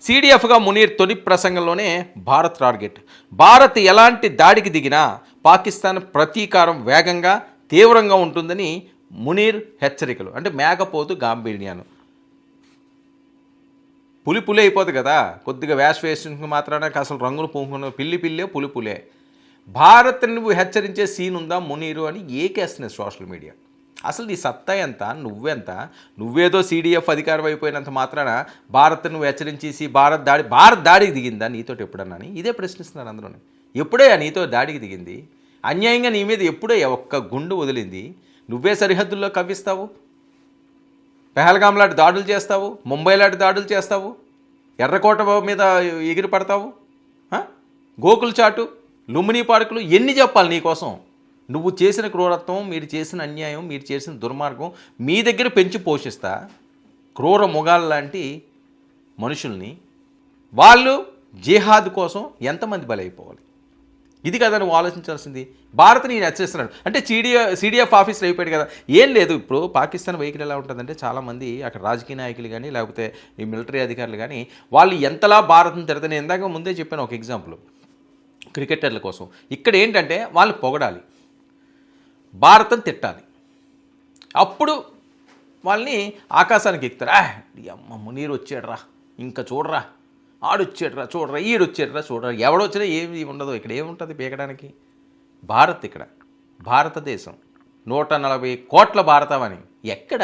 సీడీఎఫ్గా మునీర్ తొలి ప్రసంగంలోనే భారత్ టార్గెట్. భారత్ ఎలాంటి దాడికి దిగినా పాకిస్తాన్ ప్రతీకారం వేగంగా తీవ్రంగా ఉంటుందని మునీర్ హెచ్చరికలు. అంటే మేకపోతు గాంభీర్యాను. పులి అయిపోతుంది కదా, కొద్దిగా వేషం మాత్రాన అసలు రంగులు పూనుకున్న పిల్లే పులే. భారత్ నువ్వు హెచ్చరించే సీన్ ఉందా మునీరు అని ఏకేస్తున్నాయి సోషల్ మీడియా. అసలు నీ సత్తా ఎంత, నువ్వెంత? నువ్వేదో సీడీఎఫ్ అధికారం అయిపోయినంత మాత్రాన భారత్ నువ్వు హెచ్చరించేసి భారత్ దాడికి దిగిందా నీతో ఎప్పుడన్నా అని ఇదే ప్రశ్నిస్తున్నారు అందరూ. ఎప్పుడే నీతో దాడికి దిగింది? అన్యాయంగా నీ మీద ఎప్పుడే ఒక్క గుండు వదిలింది? నువ్వే సరిహద్దుల్లో కవ్విస్తావు, పెహల్గాం లాంటి దాడులు చేస్తావు, ముంబై లాంటి దాడులు చేస్తావు, ఎర్రకోట మీద ఎగిరి పడతావు, గోకుల్ చాటు, లుంబినీ పార్కులు, ఎన్ని చెప్పాలి నీకోసం? నువ్వు చేసిన క్రూరత్వం, మీరు చేసిన అన్యాయం, మీరు చేసిన దుర్మార్గం మీ దగ్గర పెంచి పోషిస్తా క్రూర మొగాళ్ళ లాంటి మనుషుల్ని. వాళ్ళు జిహాద్ కోసం ఎంతమంది బలైపోవాలి? ఇది కదా నువ్వు ఆలోచించాల్సింది. భారత్ నేను హెచ్చరిస్తున్నాడు అంటే సీడీఎఫ్ ఆఫీసర్ అయిపోయాడు కదా. ఏం లేదు, ఇప్పుడు పాకిస్తాన్ వైఖరి ఎలా ఉంటుందంటే చాలామంది అక్కడ రాజకీయ నాయకులు కానీ లేకపోతే ఈ మిలిటరీ అధికారులు కానీ వాళ్ళు ఎంతలా భారత్ని తిడతాను. ఇందాక ముందే చెప్పాను ఒక ఎగ్జాంపుల్ క్రికెటర్ల కోసం. ఇక్కడ ఏంటంటే వాళ్ళు పొగడాలి, భారత్ని తిట్టాలి, అప్పుడు వాళ్ళని ఆకాశానికి ఎక్కుతారు. అమ్మ మునీరు వచ్చాడురా, ఇంకా చూడరా, ఆడొచ్చాడురా చూడరా, ఈడొచ్చాడురా చూడరా. ఎవడొచ్చినా ఏమి ఉండదు ఇక్కడ. ఏముంటుంది పీకడానికి? భారత్ ఇక్కడ భారతదేశం 140 కోట్ల భారతమని ఎక్కడ